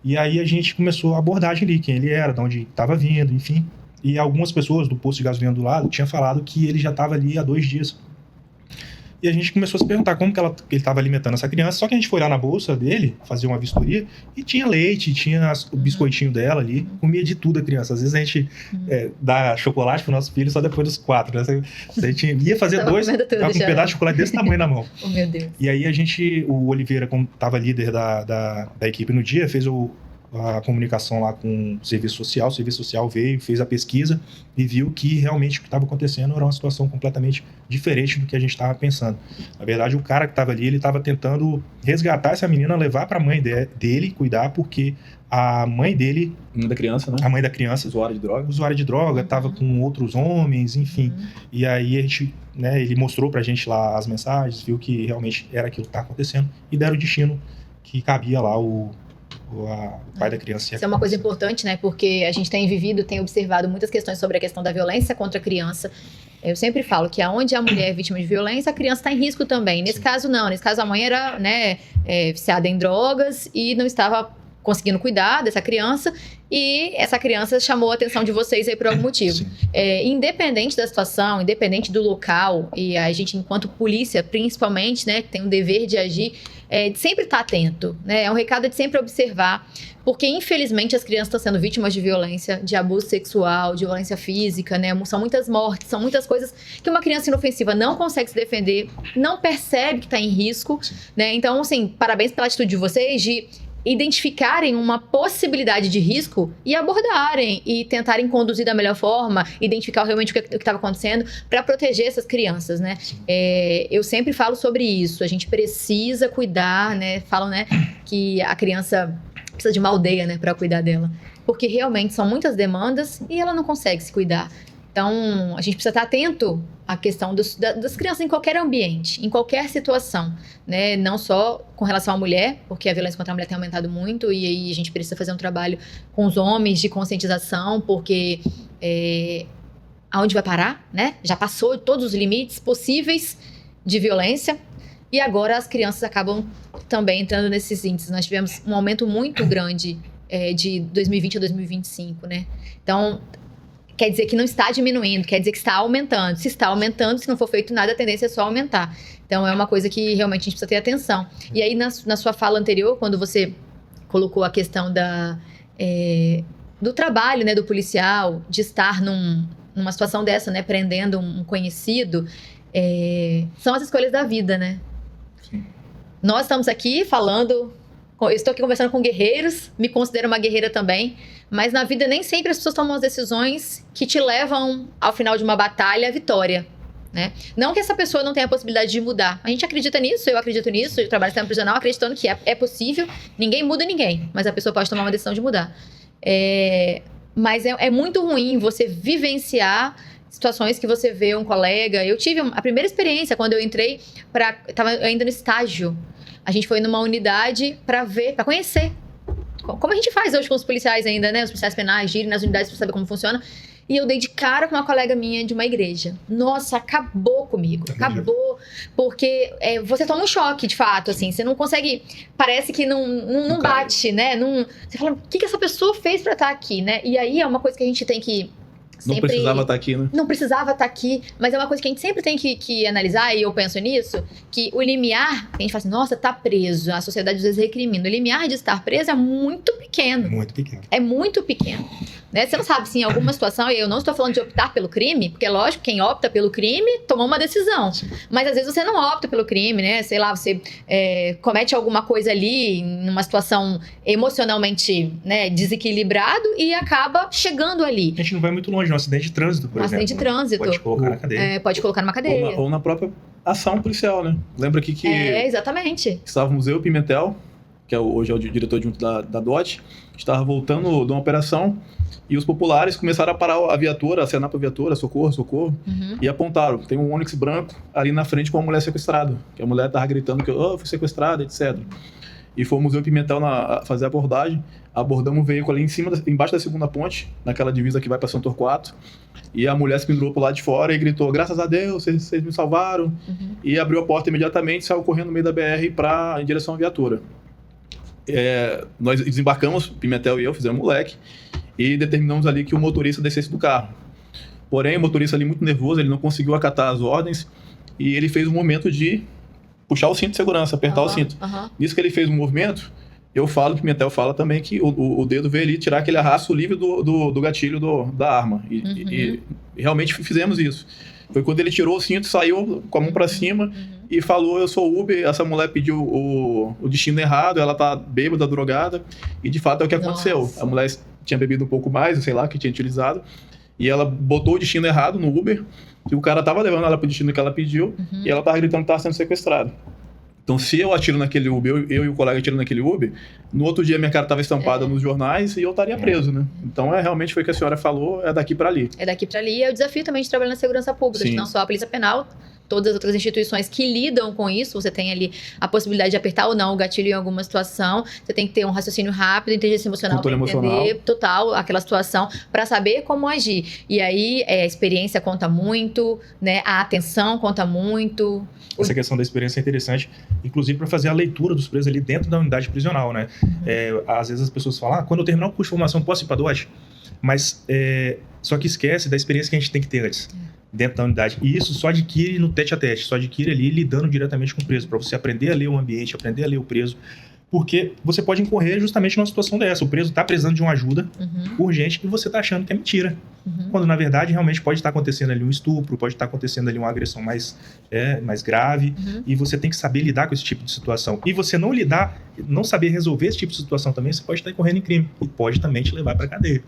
E aí a gente começou a abordagem ali, quem ele era, de onde estava vindo, enfim. E algumas pessoas do posto de gasolina do lado tinham falado que ele já estava ali há 2 dias. E a gente começou a se perguntar como que ele estava alimentando essa criança. Só que a gente foi lá na bolsa dele, fazer uma vistoria, e tinha leite, tinha o biscoitinho dela ali, comia de tudo a criança. Às vezes a gente dá chocolate pro nosso filho só depois dos 4, né? A gente ia fazer 2, tava com um pedaço de chocolate desse tamanho na mão. Oh, meu Deus. E aí o Oliveira, como estava líder da equipe no dia, fez a comunicação lá com o serviço social veio, fez a pesquisa e viu que realmente o que estava acontecendo era uma situação completamente diferente do que a gente estava pensando. Na verdade, o cara que estava ali, ele estava tentando resgatar essa menina, levar para a mãe dele, cuidar, porque a mãe dele... Mãe da criança, né? A mãe da criança. Usuária de droga, estava com outros homens, enfim. E aí a gente, né, ele mostrou pra gente lá as mensagens, viu que realmente era aquilo que estava acontecendo e deram o destino que cabia lá o pai da criança. Isso é uma coisa importante, né? Porque a gente tem observado muitas questões sobre a questão da violência contra a criança. Eu sempre falo que aonde a mulher é vítima de violência, a criança está em risco também. Nesse caso, não. Nesse caso, a mãe era, né, viciada em drogas e não estava conseguindo cuidar dessa criança, e essa criança chamou a atenção de vocês aí por algum motivo. Independente da situação, independente do local, e a gente, enquanto polícia, principalmente, né, que tem o dever de agir, de sempre estar atento, né? É um recado de sempre observar, porque infelizmente as crianças estão sendo vítimas de violência, de abuso sexual, de violência física, né? São muitas mortes, são muitas coisas que uma criança inofensiva não consegue se defender, não percebe que está em risco, né? Então, assim, parabéns pela atitude de vocês de identificarem uma possibilidade de risco e abordarem e tentarem conduzir da melhor forma, identificar realmente o que estava acontecendo para proteger essas crianças, né? Eu sempre falo sobre isso, a gente precisa cuidar, né? Falam, né, que a criança precisa de uma aldeia, né, para cuidar dela, porque realmente são muitas demandas e ela não consegue se cuidar. Então, a gente precisa estar atento à questão das crianças em qualquer ambiente, em qualquer situação, né? Não só com relação à mulher, porque a violência contra a mulher tem aumentado muito, e aí a gente precisa fazer um trabalho com os homens de conscientização, porque aonde vai parar, né? Já passou todos os limites possíveis de violência, e agora as crianças acabam também entrando nesses índices. Nós tivemos um aumento muito grande de 2020 a 2025, né? Então, quer dizer que não está diminuindo, quer dizer que está aumentando. Se está aumentando, se não for feito nada, a tendência é só aumentar. Então, é uma coisa que realmente a gente precisa ter atenção. E aí, na sua fala anterior, quando você colocou a questão do trabalho, né, do policial, de estar numa situação dessa, né, prendendo um conhecido, são as escolhas da vida, né? Sim. Nós estamos aqui falando... Eu estou aqui conversando com guerreiros, me considero uma guerreira também, mas na vida nem sempre as pessoas tomam as decisões que te levam, ao final de uma batalha, à vitória, né? Não que essa pessoa não tenha a possibilidade de mudar. A gente acredita nisso, eu acredito nisso, eu trabalho no sistema prisional acreditando que é possível, ninguém muda ninguém, mas a pessoa pode tomar uma decisão de mudar. Mas é muito ruim você vivenciar situações que você vê um colega... Eu tive a primeira experiência quando eu entrei, estava ainda no estágio. A gente foi numa unidade para conhecer. Como a gente faz hoje com os policiais ainda, né? Os policiais penais, girem nas unidades para saber como funciona. E eu dei de cara com uma colega minha de uma igreja. Nossa, acabou comigo. Acabou. Porque você toma um choque, de fato, assim. Você não consegue... Parece que não bate, né? Você fala, o que essa pessoa fez pra estar aqui, né? E aí é uma coisa que a gente tem que... Não precisava estar aqui, né? Não precisava estar aqui, mas é uma coisa que a gente sempre tem que analisar, e eu penso nisso, que o limiar, a gente fala assim, nossa, tá preso, a sociedade às vezes recrimina. O limiar de estar preso é muito pequeno. Muito pequeno. É muito pequeno. Né? Você não sabe se em alguma situação, e eu não estou falando de optar pelo crime, porque lógico, quem opta pelo crime tomou uma decisão. Mas às vezes você não opta pelo crime, né? Sei lá, você comete alguma coisa ali, numa situação emocionalmente, né, desequilibrado e acaba chegando ali. A gente não vai muito longe, um acidente de trânsito, por exemplo. Acidente de trânsito. Pode colocar na cadeia. Pode colocar numa cadeia. Ou na própria ação policial, né? Lembra aqui que exatamente. estávamos eu e o Pimentel, que hoje é o diretor adjunto da DOT, estava voltando de uma operação e os populares começaram a parar a viatura, acenar para a viatura, socorro, socorro, e apontaram. Tem um Onix branco ali na frente com uma mulher sequestrada, que a mulher estava gritando que eu fui sequestrada, etc. E fomos eu e o Pimentel a fazer a abordagem, abordamos o veículo ali embaixo da segunda ponte, naquela divisa que vai para São Torquato, e a mulher se pendurou pro lado de fora e gritou, graças a Deus, vocês me salvaram, e abriu a porta imediatamente, saiu correndo no meio da BR em direção à viatura. Nós desembarcamos, Pimentel e eu, fizemos moleque, e determinamos ali que o motorista descesse do carro. Porém, o motorista ali muito nervoso, ele não conseguiu acatar as ordens, e ele fez um momento de puxar o cinto de segurança, apertar o cinto. Nisso que ele fez um movimento, eu falo, o Pimentel fala também que o dedo veio ali tirar aquele arrasto livre do gatilho da arma. E realmente fizemos isso. Foi quando ele tirou o cinto, saiu com a mão pra cima e falou, eu sou Uber, essa mulher pediu o destino errado, ela tá bêbada, drogada, e de fato é o que aconteceu. Nossa. A mulher tinha bebido um pouco mais, sei lá, que tinha utilizado, e ela botou o destino errado no Uber, e o cara tava levando ela pro destino que ela pediu, e ela tava gritando que tava sendo sequestrada. Então, se eu atiro naquele Uber, eu e o colega atiram naquele Uber, no outro dia minha cara estava estampada nos jornais e eu estaria preso, né? Então, realmente foi o que a senhora falou, é daqui para ali. É daqui para ali, é o desafio também de trabalhar na segurança pública, não só a Polícia Penal, todas as outras instituições que lidam com isso, você tem ali a possibilidade de apertar ou não o gatilho em alguma situação, você tem que ter um raciocínio rápido, inteligência emocional para entender total aquela situação, para saber como agir. E aí, a experiência conta muito, né? A atenção conta muito. Essa questão da experiência é interessante, inclusive para fazer a leitura dos presos ali dentro da unidade prisional, né? Às vezes as pessoas falam, quando eu terminar o curso de formação, posso ir para a DOT? Mas só que esquece da experiência que a gente tem que ter antes, dentro da unidade. E isso só adquire no tete-a-tete, só adquire ali lidando diretamente com o preso, para você aprender a ler o ambiente, aprender a ler o preso, porque você pode incorrer justamente numa situação dessa. O preso está precisando de uma ajuda urgente e você está achando que é mentira. Quando, na verdade, realmente pode estar acontecendo ali um estupro, pode estar acontecendo ali uma agressão mais grave, e você tem que saber lidar com esse tipo de situação. E você não saber resolver esse tipo de situação também, você pode estar incorrendo em crime e pode também te levar para a cadeia.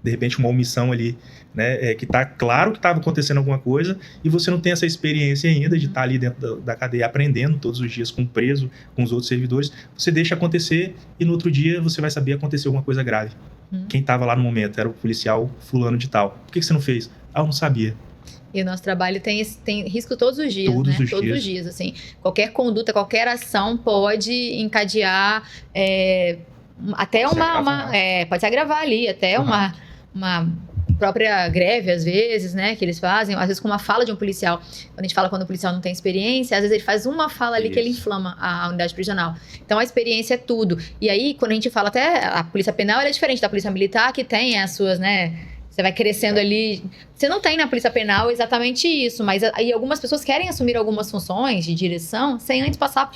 De repente, uma omissão ali, né, que está claro que estava acontecendo alguma coisa e você não tem essa experiência ainda de estar ali dentro da cadeia aprendendo todos os dias com o preso, com os outros servidores, você deixa acontecer e no outro dia você vai saber acontecer alguma coisa grave. Quem estava lá no momento era o policial fulano de tal. Por que você não fez? Eu não sabia. E o nosso trabalho tem risco todos os dias, todos os dias, assim. Qualquer conduta, qualquer ação pode encadear até pode se agravar ali, até uma própria greve, às vezes, né, que eles fazem, às vezes com uma fala de um policial. Quando a gente fala quando o policial não tem experiência, às vezes ele faz uma fala ali que ele inflama a unidade prisional. Então, a experiência é tudo. E aí, quando a gente fala até a polícia penal, ela é diferente da polícia militar, que tem as suas, né, você vai crescendo ali. Você não tem na polícia penal exatamente isso, mas aí algumas pessoas querem assumir algumas funções de direção sem antes passar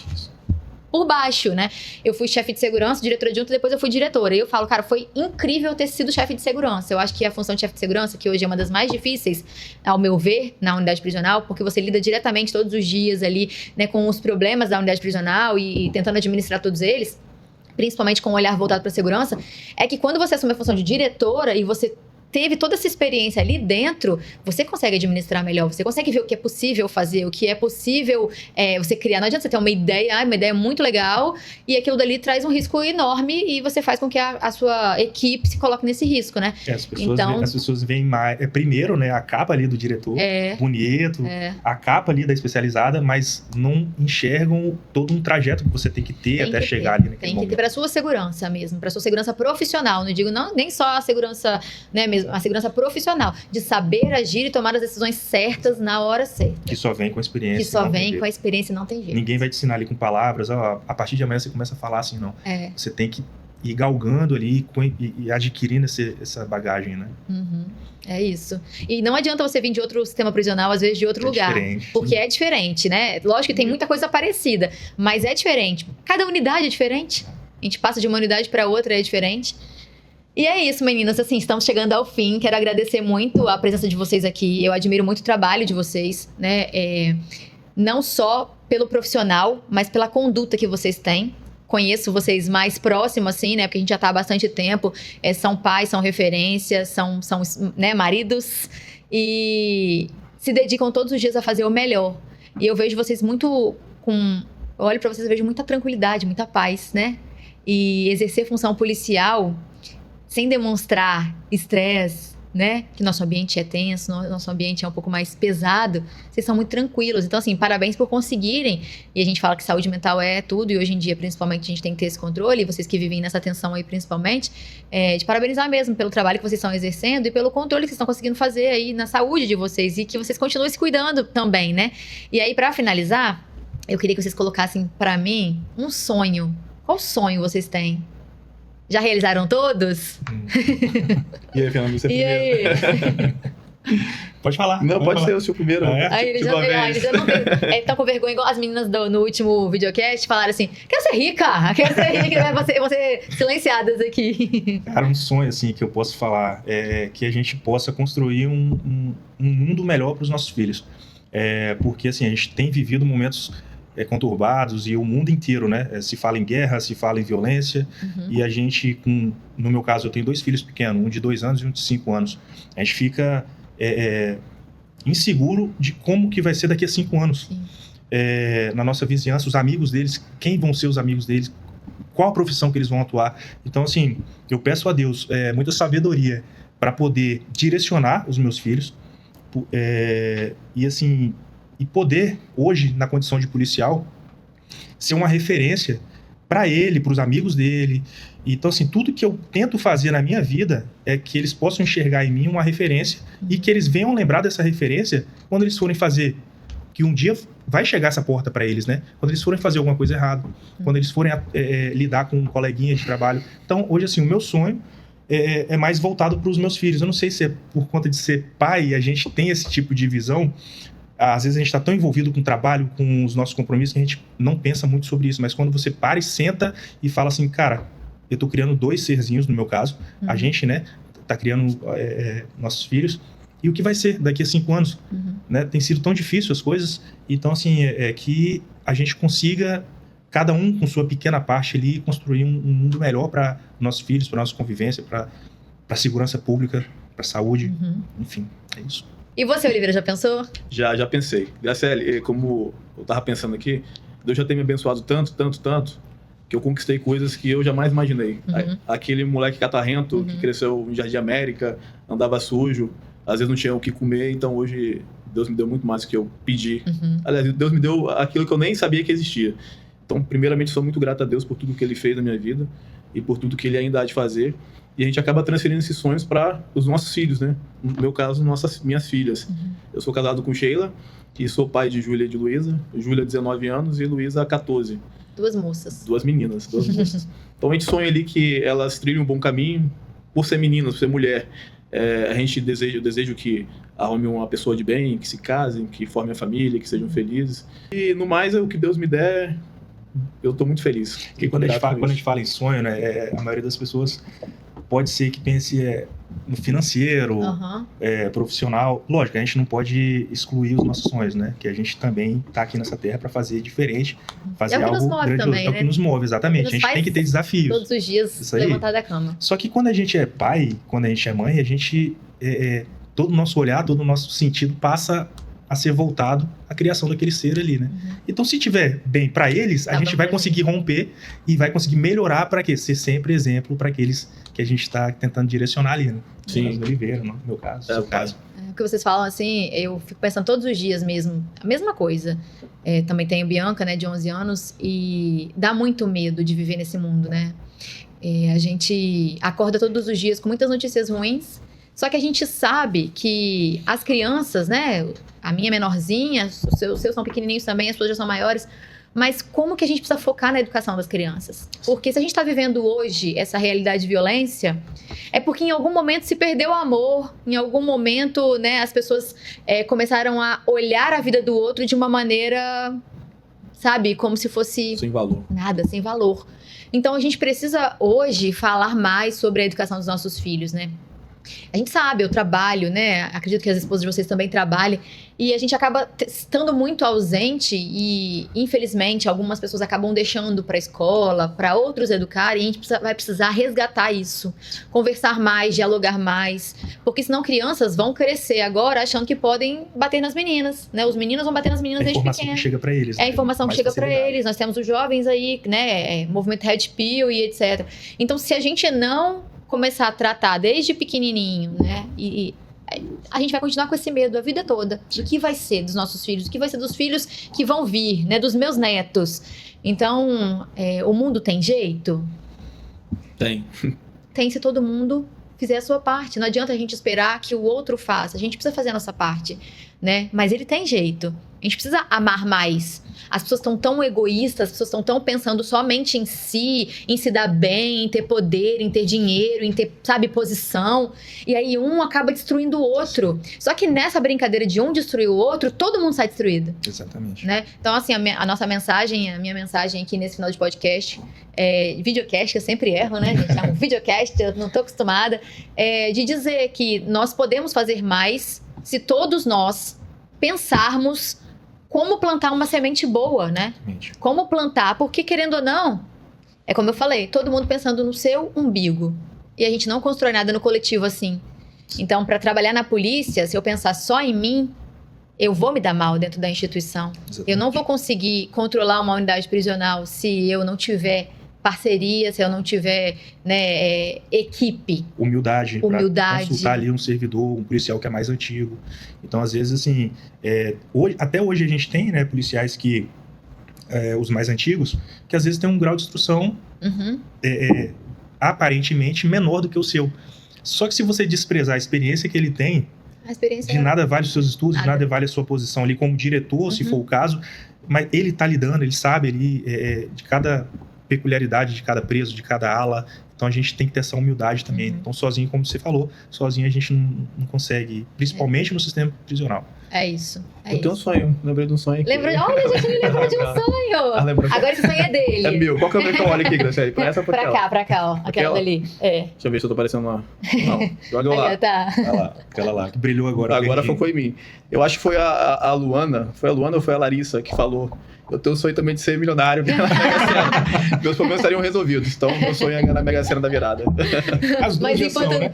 por baixo, né? Eu fui chefe de segurança, diretora adjunta, depois eu fui diretora. E eu falo, cara, foi incrível ter sido chefe de segurança. Eu acho que a função de chefe de segurança, que hoje é uma das mais difíceis, ao meu ver, na unidade prisional, porque você lida diretamente todos os dias ali, né, com os problemas da unidade prisional e tentando administrar todos eles, principalmente com um olhar voltado para a segurança, é que quando você assume a função de diretora e você teve toda essa experiência ali dentro, você consegue administrar melhor, você consegue ver o que é possível fazer, o que é possível você criar. Não adianta você ter uma ideia muito legal, e aquilo dali traz um risco enorme e você faz com que a sua equipe se coloque nesse risco, né? As pessoas veem mais, primeiro, né, a capa ali do diretor, bonito, a capa ali da especializada, mas não enxergam todo um trajeto que você tem que ter até chegar ali naquele momento. Tem que ter para sua segurança mesmo, para sua segurança profissional, não digo nem só a segurança, né, mesmo mesmo, a segurança profissional, de saber agir e tomar as decisões certas na hora certa. Que só vem com a experiência. Que só vem com a experiência, não tem jeito. Ninguém vai te ensinar ali com palavras, ó, a partir de amanhã você começa a falar assim, não. Você tem que ir galgando ali e adquirindo essa bagagem, né? Uhum. É isso. E não adianta você vir de outro sistema prisional, às vezes de outro lugar. Diferente. Porque é diferente, né? Lógico que tem muita coisa parecida, mas é diferente. Cada unidade é diferente. A gente passa de uma unidade para outra, é diferente. E é isso, meninas. Assim, estamos chegando ao fim. Quero agradecer muito a presença de vocês aqui. Eu admiro muito o trabalho de vocês, né? Não só pelo profissional, mas pela conduta que vocês têm. Conheço vocês mais próximos, assim, né? Porque a gente já tá há bastante tempo. São pais, são referências, são né, maridos. E se dedicam todos os dias a fazer o melhor. E eu vejo vocês muito com... Eu olho pra vocês e vejo muita tranquilidade, muita paz, né? E exercer função policial sem demonstrar estresse, né? Que nosso ambiente é tenso, nosso ambiente é um pouco mais pesado. Vocês são muito tranquilos. Então, assim, parabéns por conseguirem. E a gente fala que saúde mental é tudo. E hoje em dia, principalmente, a gente tem que ter esse controle. E vocês que vivem nessa tensão aí, principalmente, de parabenizar mesmo pelo trabalho que vocês estão exercendo e pelo controle que vocês estão conseguindo fazer aí na saúde de vocês. E que vocês continuem se cuidando também, né? E aí, pra finalizar, eu queria que vocês colocassem pra mim um sonho. Qual sonho vocês têm? Já realizaram todos? E aí, Fernando, você E primeiro. aí? Pode falar. Não, pode ser o seu primeiro. Aí eles já não estão com vergonha, igual as meninas no último videocast falaram assim: quero ser rica, né? Vão ser silenciadas aqui. Cara, um sonho assim que eu posso falar é que a gente possa construir um mundo melhor para os nossos filhos. Porque assim, a gente tem vivido momentos conturbados e o mundo inteiro, né? Se fala em guerra, se fala em violência. E a gente, no meu caso, eu tenho 2 filhos pequenos, um de 2 anos e um de 5 anos. A gente fica inseguro de como que vai ser daqui a 5 anos. Na nossa vizinhança, os amigos deles, quem vão ser os amigos deles, qual a profissão que eles vão atuar. Então, assim, eu peço a Deus muita sabedoria para poder direcionar os meus filhos e, assim, e poder, hoje, na condição de policial, ser uma referência para ele, para os amigos dele. Então, assim, tudo que eu tento fazer na minha vida é que eles possam enxergar em mim uma referência e que eles venham lembrar dessa referência quando eles forem fazer, que um dia vai chegar essa porta para eles, né? Quando eles forem fazer alguma coisa errada, quando eles forem lidar com um coleguinha de trabalho. Então, hoje, assim, o meu sonho é mais voltado para os meus filhos. Eu não sei se é por conta de ser pai, a gente tem esse tipo de visão. Às vezes a gente está tão envolvido com o trabalho, com os nossos compromissos, que a gente não pensa muito sobre isso. Mas quando você para e senta e fala assim, cara, eu estou criando 2 serzinhos, no meu caso. A gente, né, está criando nossos filhos. E o que vai ser daqui a 5 anos? Né? Tem sido tão difícil as coisas. Então, assim, que a gente consiga, cada um com sua pequena parte ali, construir um mundo melhor para nossos filhos, para nossa convivência, para a segurança pública, para a saúde. Enfim, é isso. E você, Oliveira, já pensou? Já pensei. Graciele, como eu tava pensando aqui, Deus já tem me abençoado tanto, que eu conquistei coisas que eu jamais imaginei. Aquele moleque catarrento que cresceu em Jardim América, andava sujo, às vezes não tinha o que comer, então hoje Deus me deu muito mais do que eu pedi. Aliás, Deus me deu aquilo que eu nem sabia que existia. Então, primeiramente, sou muito grato a Deus por tudo que Ele fez na minha vida e por tudo que Ele ainda há de fazer. E a gente acaba transferindo esses sonhos para os nossos filhos, né? No meu caso, minhas filhas. Eu sou casado com Sheila e sou pai de Júlia e de Luísa. Júlia, 19 anos, e Luísa, 14. 2 moças. 2 meninas, 2 moças. Então, a gente sonha ali que elas trilhem um bom caminho por ser meninas, por ser mulher. Eu desejo que arrume uma pessoa de bem, que se casem, que formem a família, que sejam felizes. E, no mais, o que Deus me der, eu estou muito feliz. Porque quando a gente fala em sonho, né, a maioria das pessoas pode ser que pense no financeiro, profissional. Lógico, a gente não pode excluir os nossos sonhos, né? Que a gente também está aqui nessa terra para fazer diferente, fazer algo grandioso. Também, é o que nos move, exatamente. A gente tem que ter desafios. Todos os dias levantar da cama. Só que quando a gente é pai, quando a gente é mãe, a gente todo o nosso olhar, todo o nosso sentido passa a ser voltado à criação daquele ser ali, né? Então, se tiver bem para eles, a gente vai conseguir romper e vai conseguir melhorar para quê? Ser sempre exemplo para aqueles que a gente está tentando direcionar ali, né? Sim. No Oliveira, no meu caso, no seu caso. O que vocês falam, assim, eu fico pensando todos os dias mesmo, a mesma coisa. Também tenho Bianca, né, de 11 anos, e dá muito medo de viver nesse mundo, né? A gente acorda todos os dias com muitas notícias ruins, Só que a gente sabe que as crianças, né? A minha menorzinha, os seus são pequenininhos também, as suas já são maiores. Mas como que a gente precisa focar na educação das crianças? Porque se a gente está vivendo hoje essa realidade de violência, é porque em algum momento se perdeu o amor, em algum momento, né, as pessoas começaram a olhar a vida do outro de uma maneira, sabe, como se fosse... Sem valor. Nada, sem valor. Então a gente precisa hoje falar mais sobre a educação dos nossos filhos, né? A gente sabe, eu trabalho, né? Acredito que as esposas de vocês também trabalhem. E a gente acaba estando muito ausente e, infelizmente, algumas pessoas acabam deixando para a escola, para outros educarem. E a gente vai precisar resgatar isso. Conversar mais, dialogar mais. Porque senão crianças vão crescer agora achando que podem bater nas meninas, né? Os meninos vão bater nas meninas desde pequenas. É a informação que chega para eles. É a informação que chega para eles. Nós temos os jovens aí, né? Movimento Red Pill e etc. Então, se a gente não começar a tratar desde pequenininho, né? E a gente vai continuar com esse medo a vida toda. Do que vai ser dos nossos filhos? Do que vai ser dos filhos que vão vir, né? Dos meus netos. Então, o mundo tem jeito? Tem. Tem, se todo mundo fizer a sua parte. Não adianta a gente esperar que o outro faça. A gente precisa fazer a nossa parte, né? Mas ele tem jeito. A gente precisa amar mais. As pessoas estão tão egoístas, as pessoas estão tão pensando somente em si, em se dar bem, em ter poder, em ter dinheiro, em ter, sabe, posição. E aí um acaba destruindo o outro. Só que nessa brincadeira de um destruir o outro, todo mundo sai destruído. Exatamente. Né? Então, assim, a nossa mensagem, a minha mensagem aqui nesse final de podcast, videocast, que eu sempre erro, né, gente? É um videocast, eu não tô acostumada, de dizer que nós podemos fazer mais se todos nós pensarmos como plantar uma semente boa, né? Exatamente. Como plantar, porque querendo ou não, é como eu falei, todo mundo pensando no seu umbigo. E a gente não constrói nada no coletivo assim. Então, para trabalhar na polícia, se eu pensar só em mim, eu vou me dar mal dentro da instituição. Exatamente. Eu não vou conseguir controlar uma unidade prisional se eu não tiver parceria, se eu não tiver, né, equipe. Humildade. Pra consultar ali um servidor, um policial que é mais antigo. Então, às vezes, assim, até hoje a gente tem, né, policiais que, os mais antigos, que às vezes tem um grau de instrução aparentemente menor do que o seu. Só que se você desprezar a experiência que ele tem, de nada vale os seus estudos, de nada vale a sua posição ali como diretor, se for o caso, mas ele tá lidando, ele sabe ali de cada peculiaridade de cada preso, de cada ala. Então a gente tem que ter essa humildade também. Então sozinho, como você falou, sozinho a gente não consegue, principalmente no sistema prisional. É isso. Eu tenho um sonho, lembrei de um sonho aqui. Olha, gente, ele lembrou de um sonho. Agora esse sonho é dele. É meu. Qual câmera que eu olho aqui, Graciele? Pra essa ou pra aquela? Pra cá, ó. Aquela dali. Deixa eu ver se eu tô parecendo uma... Não, joga lá. Tá. Olha lá, aquela lá, que brilhou agora. Agora focou em mim. Eu acho que foi a Luana, foi a Luana ou foi a Larissa que falou: eu tenho o sonho também de ser milionário na Mega Sena. Meus problemas estariam resolvidos. Então, meu sonho é ganhar na Mega Sena da virada. As duas Mas enquanto, são, né?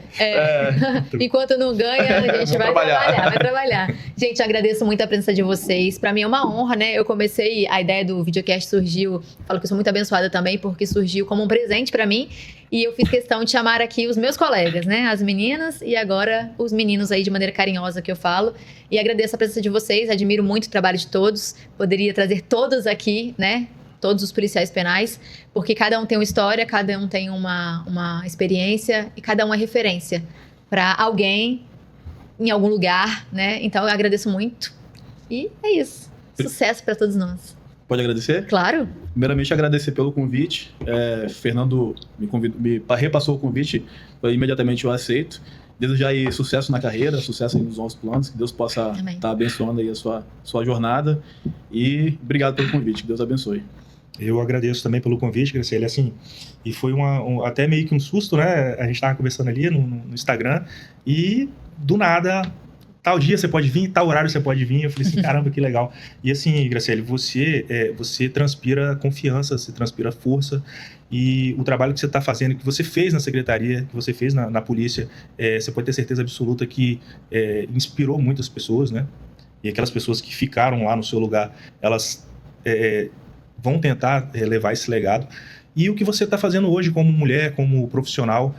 Enquanto não ganha, a gente vai trabalhar. Gente, eu agradeço muito a presença de vocês. Pra mim é uma honra, né? Eu comecei, a ideia do videocast surgiu, falo que eu sou muito abençoada também, porque surgiu como um presente pra mim. E eu fiz questão de chamar aqui os meus colegas, né? As meninas e agora os meninos aí de maneira carinhosa que eu falo. E agradeço a presença de vocês, admiro muito o trabalho de todos. Poderia trazer todos aqui, né? Todos os policiais penais, porque cada um tem uma história, cada um tem uma experiência e cada um é referência para alguém em algum lugar, né? Então eu agradeço muito. E é isso. Sucesso para todos nós. Pode agradecer? Claro. Primeiramente, agradecer pelo convite. Fernando me repassou o convite, imediatamente eu aceito. Desejar aí sucesso na carreira, sucesso aí nos nossos planos, que Deus possa estar abençoando aí a sua jornada. E obrigado pelo convite, que Deus abençoe. Eu agradeço também pelo convite, Graciele, assim, e foi até meio que um susto, né? A gente estava conversando ali no Instagram e do nada, tal dia você pode vir, tal horário você pode vir. Eu falei assim, caramba, que legal. E assim, Graciele, você transpira confiança, você transpira força, e o trabalho que você está fazendo, que você fez na secretaria, que você fez na polícia, você pode ter certeza absoluta que inspirou muitas pessoas, né? E aquelas pessoas que ficaram lá no seu lugar, elas vão tentar levar esse legado. E o que você está fazendo hoje como mulher, como profissional,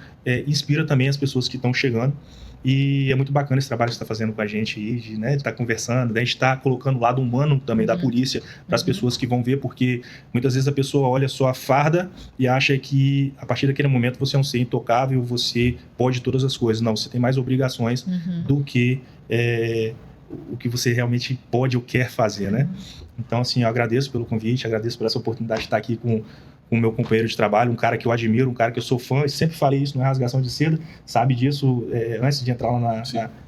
inspira também as pessoas que estão chegando. E é muito bacana esse trabalho que você está fazendo com a gente aí, de estar conversando, de a gente estar colocando o lado humano também da polícia para as pessoas que vão ver, porque muitas vezes a pessoa olha só a farda e acha que a partir daquele momento você é um ser intocável, você pode todas as coisas. Não, você tem mais obrigações do que o que você realmente pode ou quer fazer, né? Então, assim, eu agradeço pelo convite, agradeço por essa oportunidade de estar aqui com o meu companheiro de trabalho, um cara que eu admiro, um cara que eu sou fã, e sempre falei isso, não é rasgação de seda, sabe disso antes de entrar lá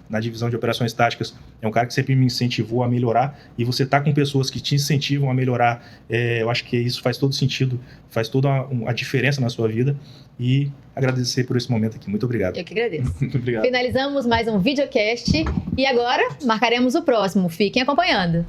na divisão de operações táticas. É um cara que sempre me incentivou a melhorar, e você tá com pessoas que te incentivam a melhorar, eu acho que isso faz todo sentido, faz toda a diferença na sua vida, e agradecer por esse momento aqui. Muito obrigado. Eu que agradeço. Muito obrigado. Finalizamos mais um videocast e agora marcaremos o próximo. Fiquem acompanhando.